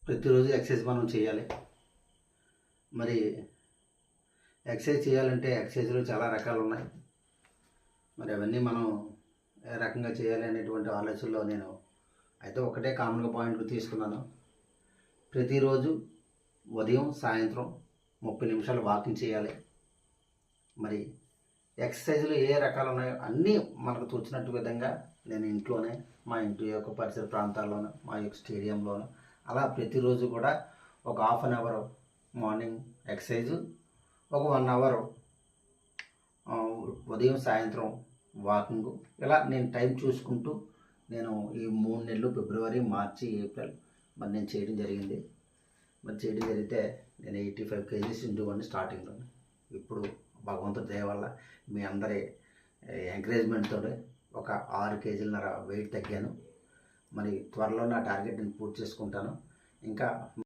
ప్రతిరోజు ఎక్సర్సైజ్ మనం చేయాలి. మరి ఎక్సర్సైజ్ చేయాలంటే ఎక్సర్సైజ్లో చాలా రకాలు ఉన్నాయి. మరి అవన్నీ మనం ఏ రకంగా చేయాలి అనేటువంటి ఆలోచనలో నేను అయితే ఒకటే కామన్గా పాయింట్ తీసుకున్నాను. ప్రతిరోజు ఉదయం సాయంత్రం 30 నిమిషాలు వాకింగ్ చేయాలి. మరి ఎక్సర్సైజ్లు ఏ రకాలు ఉన్నాయో అన్నీ మనకు తోచినట్టు విధంగా నేను ఇంట్లోనే, మా ఇంటి యొక్క పరిసర ప్రాంతాల్లోనూ, మా యొక్క స్టేడియంలోనూ అలా ప్రతిరోజు కూడా ఒక half an hour morning exercise, ఒక 1 అవర్ ఉదయం సాయంత్రం వాకింగు, ఇలా నేను టైం చూసుకుంటూ నేను ఈ 3 నెలలు ఫిబ్రవరి, మార్చి, ఏప్రిల్ మరి నేను చేయడం జరిగింది. మరి చేయడం జరిగితే నేను 85 kgs ఉండేవాడిని స్టార్టింగ్లో. ఇప్పుడు భగవంతుడి దయ వల్ల మీ అందరి ఎంకరేజ్మెంట్తో ఒక 6 kgన్నర వెయిట్ తగ్గాను. మరి త్వరలో నా టార్గెట్ నేను పూర్తి చేసుకుంటాను. ఇంకా